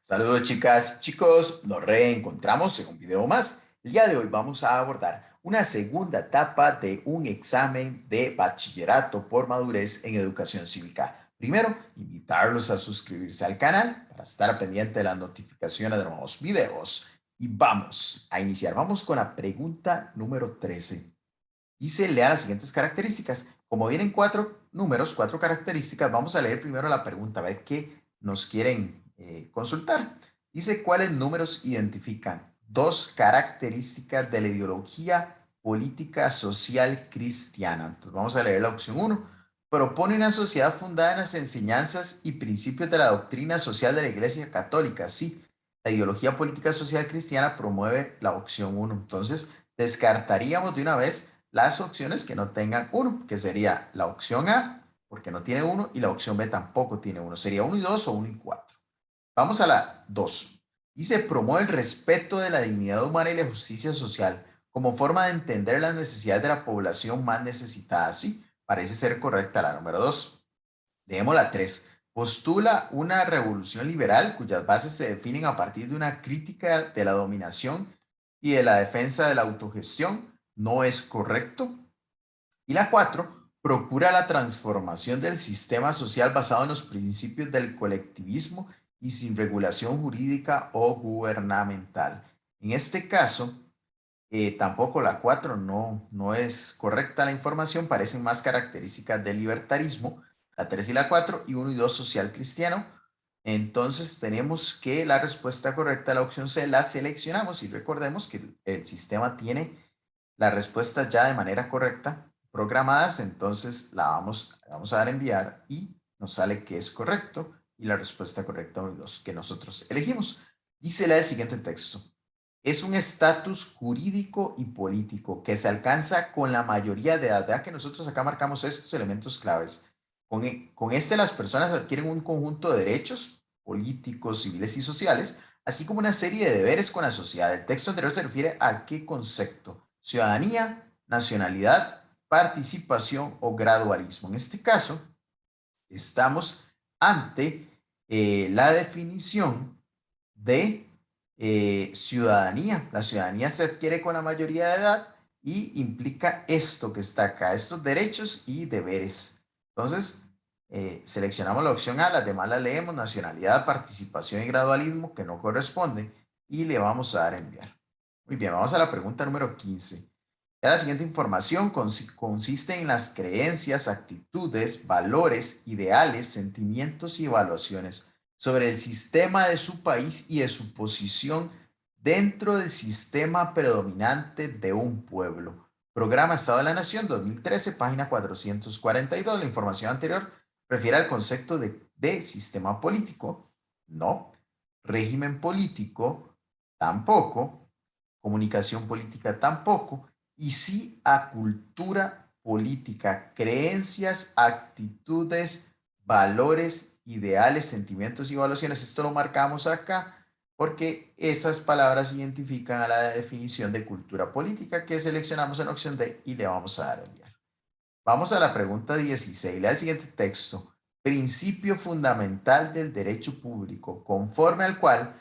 Saludos chicas y chicos, nos reencontramos en un video más. El día de hoy vamos a abordar una segunda etapa de un examen de bachillerato por madurez en educación cívica. Primero, invitarlos a suscribirse al canal para estar pendiente de las notificaciones de nuevos videos. Y vamos a iniciar. Vamos con la pregunta número 13 y se lea las siguientes características. Como vienen cuatro números, cuatro características, vamos a leer primero la pregunta, a ver qué nos quieren consultar. Dice, ¿cuáles números identifican dos características de la ideología política social cristiana? Entonces vamos a leer la opción uno. Propone una sociedad fundada en las enseñanzas y principios de la doctrina social de la Iglesia Católica. Sí, la ideología política social cristiana promueve la opción uno. Entonces, descartaríamos de una vez las opciones que no tengan uno, que sería la opción A, porque no tiene uno, y la opción B tampoco tiene uno. Sería uno y 2 o uno y 4. Vamos a la 2. Dice, promueve el respeto de la dignidad humana y la justicia social como forma de entender las necesidades de la población más necesitada. Sí, parece ser correcta la número 2. Leemos la 3. Postula una revolución liberal cuyas bases se definen a partir de una crítica de la dominación y de la defensa de la autogestión. No es correcto. Y la 4 procura la transformación del sistema social basado en los principios del colectivismo y sin regulación jurídica o gubernamental. En este caso, tampoco la 4 no es correcta la información, parecen más características del libertarismo, la 3 y la 4 y uno y 2 social cristiano. Entonces tenemos que la respuesta correcta, la opción C, la seleccionamos y recordemos que el sistema tiene las respuestas ya de manera correcta programadas, entonces vamos a dar a enviar y nos sale que es correcto y la respuesta correcta los que nosotros elegimos. Dice el siguiente texto. Es un estatus jurídico y político que se alcanza con la mayoría de edad. Vea que nosotros acá marcamos estos elementos claves. Con este las personas adquieren un conjunto de derechos políticos, civiles y sociales, así como una serie de deberes con la sociedad. El texto anterior se refiere a qué concepto: ciudadanía, nacionalidad, participación o gradualismo. En este caso, estamos ante la definición de ciudadanía. La ciudadanía se adquiere con la mayoría de edad y implica esto que está acá, estos derechos y deberes. Entonces, seleccionamos la opción A, las demás la leemos: nacionalidad, participación y gradualismo, que no corresponde, y le vamos a dar a enviar. Muy bien, vamos a la pregunta número 15. La siguiente información consiste en las creencias, actitudes, valores, ideales, sentimientos y evaluaciones sobre el sistema de su país y de su posición dentro del sistema predominante de un pueblo. Programa Estado de la Nación 2013, página 442. La información anterior refiere al concepto de sistema político. No. Régimen político, tampoco. Comunicación política, tampoco. Y sí a cultura política, creencias, actitudes, valores, ideales, sentimientos y evaluaciones. Esto lo marcamos acá porque esas palabras identifican a la definición de cultura política que seleccionamos en la opción D y le vamos a dar a enviar. Vamos a la pregunta 16. Lea el siguiente texto. Principio fundamental del derecho público, conforme al cual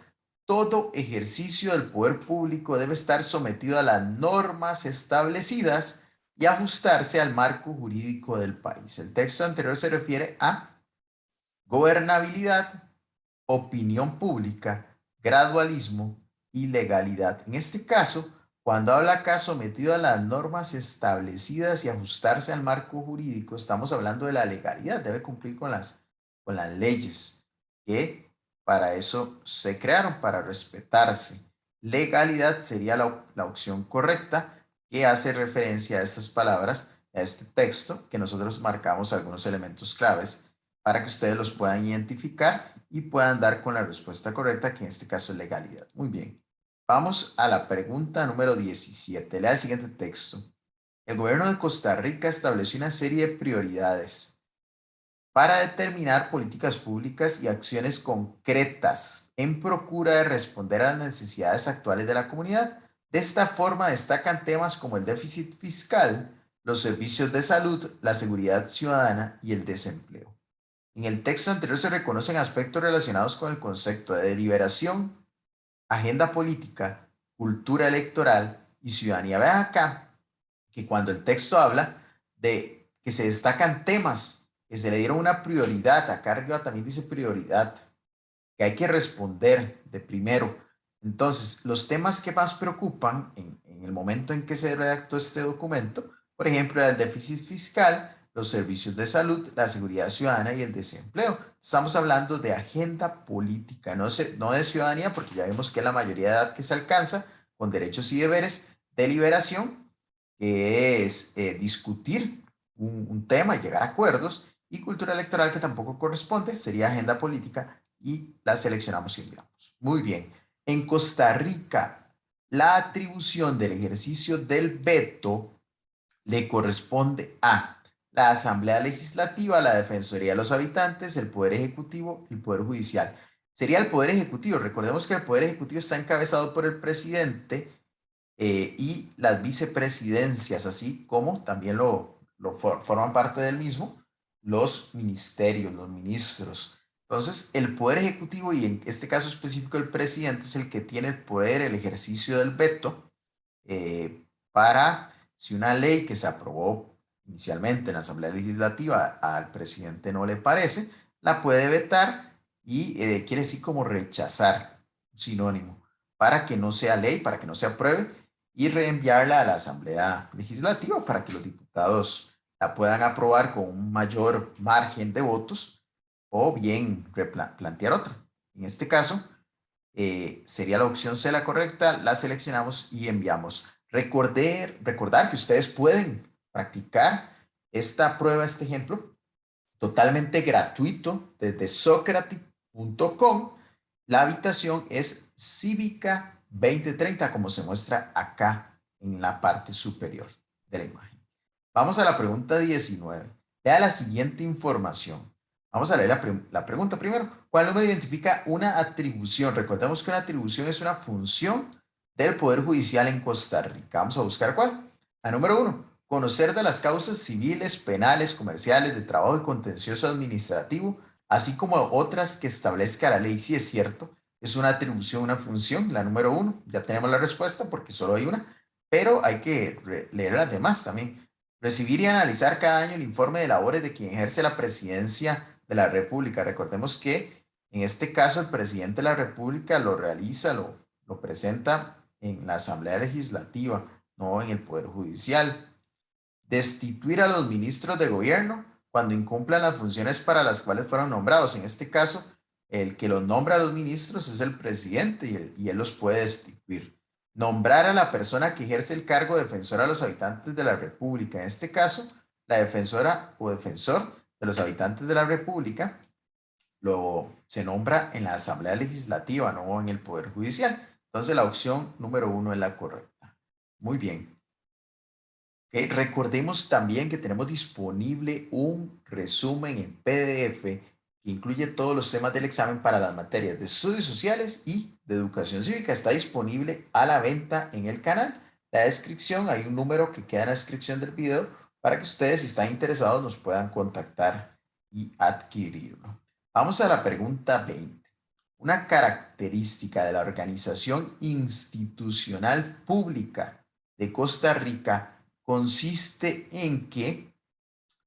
todo ejercicio del poder público debe estar sometido a las normas establecidas y ajustarse al marco jurídico del país. El texto anterior se refiere a gobernabilidad, opinión pública, gradualismo y legalidad. En este caso, cuando habla acá sometido a las normas establecidas y ajustarse al marco jurídico, estamos hablando de la legalidad, debe cumplir con las leyes que para eso se crearon, para respetarse. Legalidad sería la opción correcta que hace referencia a estas palabras, a este texto, que nosotros marcamos algunos elementos claves para que ustedes los puedan identificar y puedan dar con la respuesta correcta, que en este caso es legalidad. Muy bien. Vamos a la pregunta número 17. Lea el siguiente texto. El gobierno de Costa Rica estableció una serie de prioridades para determinar políticas públicas y acciones concretas en procura de responder a las necesidades actuales de la comunidad. De esta forma destacan temas como el déficit fiscal, los servicios de salud, la seguridad ciudadana y el desempleo. En el texto anterior se reconocen aspectos relacionados con el concepto de deliberación, agenda política, cultura electoral y ciudadanía. Vean acá que cuando el texto habla de que se destacan temas que se le dieron una prioridad, acá arriba también dice prioridad, que hay que responder de primero. Entonces, los temas que más preocupan en el momento en que se redactó este documento, por ejemplo, era el déficit fiscal, los servicios de salud, la seguridad ciudadana y el desempleo. Estamos hablando de agenda política, no de ciudadanía, porque ya vemos que la mayoría de edad que se alcanza con derechos y deberes, deliberación, que es discutir un tema y llegar a acuerdos, y cultura electoral, que tampoco corresponde, sería agenda política, y la seleccionamos y enviamos. Muy bien. En Costa Rica, la atribución del ejercicio del veto le corresponde a la Asamblea Legislativa, la Defensoría de los Habitantes, el Poder Ejecutivo y el Poder Judicial. Sería el Poder Ejecutivo. Recordemos que el Poder Ejecutivo está encabezado por el presidente y las vicepresidencias, así como también forman parte del mismo los ministerios, los ministros. Entonces, el Poder Ejecutivo, y en este caso específico el presidente, es el que tiene el poder, el ejercicio del veto, para si una ley que se aprobó inicialmente en la Asamblea Legislativa al presidente no le parece, la puede vetar y quiere decir como rechazar, sinónimo, para que no sea ley, para que no se apruebe y reenviarla a la Asamblea Legislativa para que los diputados la puedan aprobar con un mayor margen de votos o bien plantear otra. En este caso, sería la opción C la correcta, la seleccionamos y enviamos. Recordar que ustedes pueden practicar esta prueba, este ejemplo, totalmente gratuito desde socratic.com. La habitación es Cívica 2030, como se muestra acá en la parte superior de la imagen. Vamos a la pregunta 19. Vea la siguiente información. Vamos a leer la pregunta primero. ¿Cuál número identifica una atribución? Recordemos que una atribución es una función del Poder Judicial en Costa Rica. Vamos a buscar cuál. La número 1. Conocer de las causas civiles, penales, comerciales, de trabajo y contencioso administrativo, así como otras que establezca la ley. Si es cierto, es una atribución, una función. La número 1. Ya tenemos la respuesta porque solo hay una, pero hay que leer las demás también. Recibir y analizar cada año el informe de labores de quien ejerce la presidencia de la República. Recordemos que en este caso el presidente de la República lo realiza, lo presenta en la Asamblea Legislativa, no en el Poder Judicial. Destituir a los ministros de gobierno cuando incumplan las funciones para las cuales fueron nombrados. En este caso, el que los nombra a los ministros es el presidente y él los puede destituir. Nombrar a la persona que ejerce el cargo de defensor a los habitantes de la República. En este caso, la defensora o defensor de los habitantes de la República se nombra en la Asamblea Legislativa, no en el Poder Judicial. Entonces, la opción número 1 es la correcta. Muy bien. Okay. Recordemos también que tenemos disponible un resumen en PDF que incluye todos los temas del examen para las materias de estudios sociales y de educación cívica. Está disponible a la venta en el canal. La descripción, hay un número que queda en la descripción del video para que ustedes, si están interesados, nos puedan contactar y adquirirlo. Vamos a la pregunta 20. Una característica de la organización institucional pública de Costa Rica consiste en que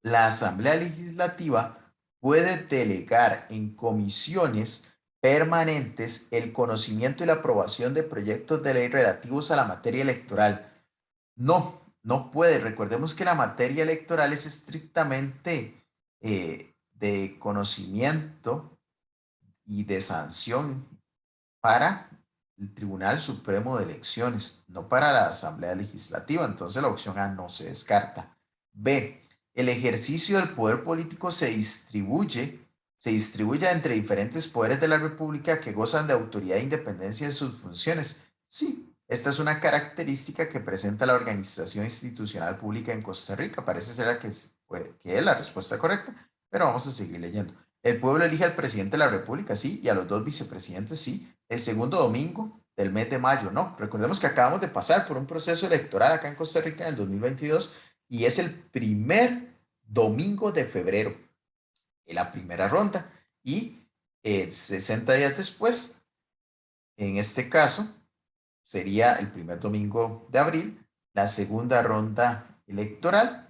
la Asamblea Legislativa puede delegar en comisiones permanentes el conocimiento y la aprobación de proyectos de ley relativos a la materia electoral. No puede. Recordemos que la materia electoral es estrictamente de conocimiento y de sanción para el Tribunal Supremo de Elecciones, no para la Asamblea Legislativa. Entonces la opción A no se descarta. B. El ejercicio del poder político se distribuye entre diferentes poderes de la República que gozan de autoridad e independencia en sus funciones. Sí, esta es una característica que presenta la organización institucional pública en Costa Rica. Parece ser que es la respuesta correcta, pero vamos a seguir leyendo. El pueblo elige al presidente de la República, sí, y a los dos vicepresidentes, sí. El segundo domingo del mes de mayo, no. Recordemos que acabamos de pasar por un proceso electoral acá en Costa Rica en el 2022 y es el primer domingo de febrero. en la primera ronda y 60 días después, en este caso, sería el primer domingo de abril, la segunda ronda electoral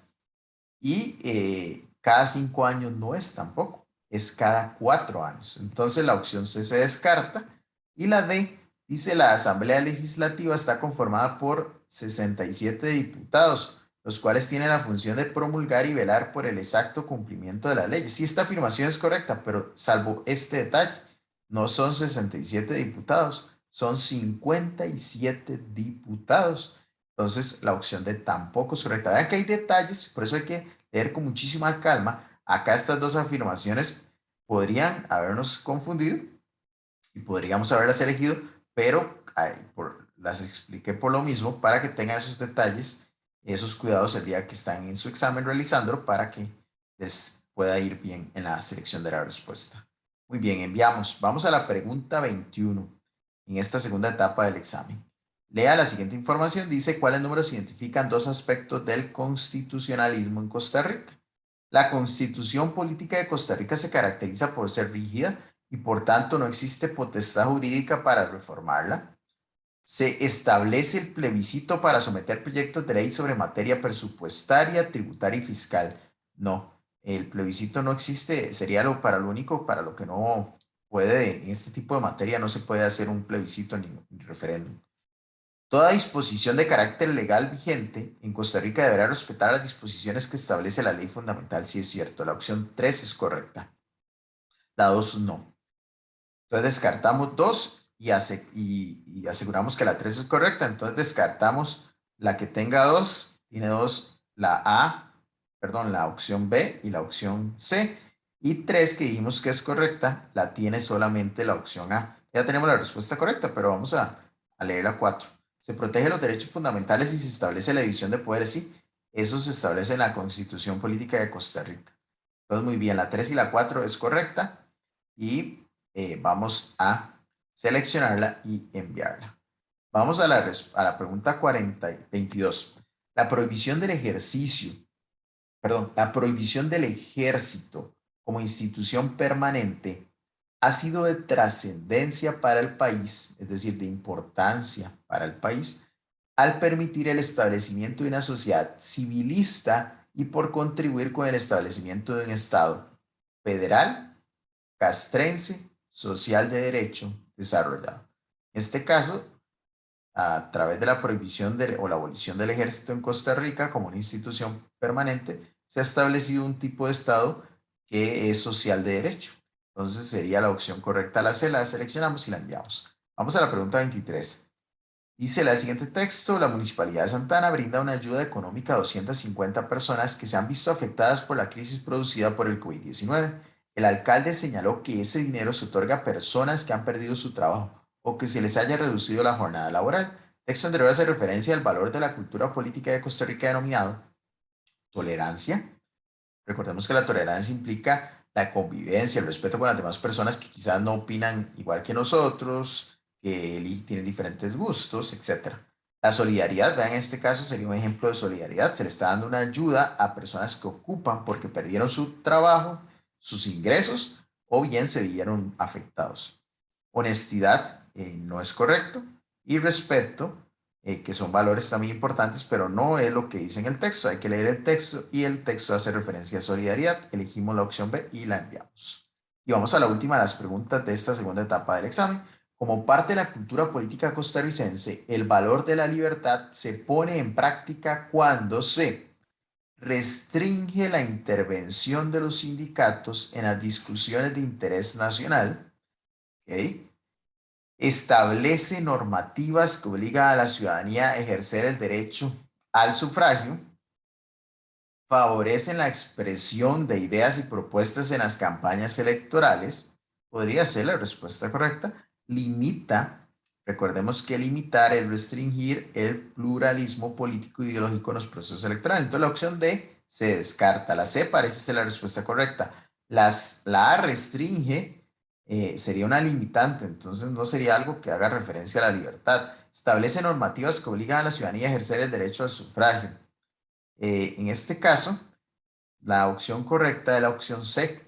y cada 5 años no es tampoco, es cada 4 años. Entonces la opción C se descarta y la D dice la Asamblea Legislativa está conformada por 67 diputados, los cuales tienen la función de promulgar y velar por el exacto cumplimiento de las leyes. Sí, esta afirmación es correcta, pero salvo este detalle, no son 67 diputados, son 57 diputados. Entonces, la opción D tampoco es correcta. Vean que hay detalles, por eso hay que leer con muchísima calma. Acá estas dos afirmaciones podrían habernos confundido y podríamos haberlas elegido, pero las expliqué por lo mismo para que tengan esos detalles, esos cuidados el día que están en su examen realizándolo para que les pueda ir bien en la selección de la respuesta. Muy bien, enviamos. Vamos a la pregunta 21 en esta segunda etapa del examen. Lea la siguiente información. Dice cuáles números identifican dos aspectos del constitucionalismo en Costa Rica. La constitución política de Costa Rica se caracteriza por ser rígida y por tanto no existe potestad jurídica para reformarla. Se establece el plebiscito para someter proyectos de ley sobre materia presupuestaria, tributaria y fiscal. No, el plebiscito no existe, sería para lo único, para lo que no puede, en este tipo de materia no se puede hacer un plebiscito ni referéndum. Toda disposición de carácter legal vigente en Costa Rica deberá respetar las disposiciones que establece la ley fundamental, si es cierto. La opción 3 es correcta. La 2 no. Entonces descartamos 2 y aseguramos que la 3 es correcta. Entonces descartamos la que tenga 2. Tiene 2 la A, perdón, la opción B y la opción C. Y 3 que dijimos que es correcta, la tiene solamente la opción A. Ya tenemos la respuesta correcta, pero vamos a leer la 4. Se protege los derechos fundamentales y se establece la división de poderes. Sí, eso se establece en la Constitución Política de Costa Rica. Entonces, muy bien, la 3 y la 4 es correcta y vamos a seleccionarla y enviarla. Vamos a la pregunta 22. La prohibición del ejercicio, perdón, la prohibición del ejército como institución permanente ha sido de trascendencia para el país, es decir, de importancia para el país, al permitir el establecimiento de una sociedad civilista y por contribuir con el establecimiento de un Estado federal, castrense, social de derecho desarrollado. En este caso, a través de la prohibición o la abolición del ejército en Costa Rica como una institución permanente, se ha establecido un tipo de Estado que es social de derecho. Entonces sería la opción correcta la C, la seleccionamos y la enviamos. Vamos a la pregunta 23. Dice el siguiente texto, la Municipalidad de Santana brinda una ayuda económica a 250 personas que se han visto afectadas por la crisis producida por el COVID-19. El alcalde señaló que ese dinero se otorga a personas que han perdido su trabajo o que se les haya reducido la jornada laboral. Texto anterior hace referencia al valor de la cultura política de Costa Rica denominado tolerancia. Recordemos que la tolerancia implica la convivencia, el respeto con las demás personas que quizás no opinan igual que nosotros, que tienen diferentes gustos, etcétera. La solidaridad, vean, en este caso sería un ejemplo de solidaridad. Se le está dando una ayuda a personas que ocupan porque perdieron su trabajo, sus ingresos o bien se vieron afectados. Honestidad no es correcto y respeto, que son valores también importantes, pero no es lo que dice en el texto. Hay que leer el texto y el texto hace referencia a solidaridad. Elegimos la opción B y la enviamos. Y vamos a la última de las preguntas de esta segunda etapa del examen. Como parte de la cultura política costarricense, el valor de la libertad se pone en práctica cuando se restringe la intervención de los sindicatos en las discusiones de interés nacional, ¿ok? Establece normativas que obligan a la ciudadanía a ejercer el derecho al sufragio, favorecen la expresión de ideas y propuestas en las campañas electorales, podría ser la respuesta correcta, limita, recordemos que limitar es restringir el pluralismo político e ideológico en los procesos electorales. Entonces la opción D se descarta, la C parece ser la respuesta correcta. La A restringe, sería una limitante, entonces no sería algo que haga referencia a la libertad. Establece normativas que obligan a la ciudadanía a ejercer el derecho al sufragio. En este caso, la opción correcta es la opción C.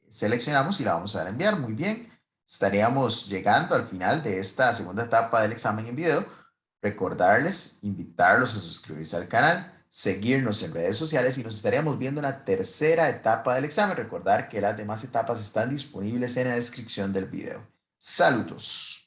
Seleccionamos y la vamos a dar a enviar. Muy bien. Estaríamos llegando al final de esta segunda etapa del examen en video. Recordarles, invitarlos a suscribirse al canal, seguirnos en redes sociales y nos estaríamos viendo en la tercera etapa del examen. Recordar que las demás etapas están disponibles en la descripción del video. Saludos.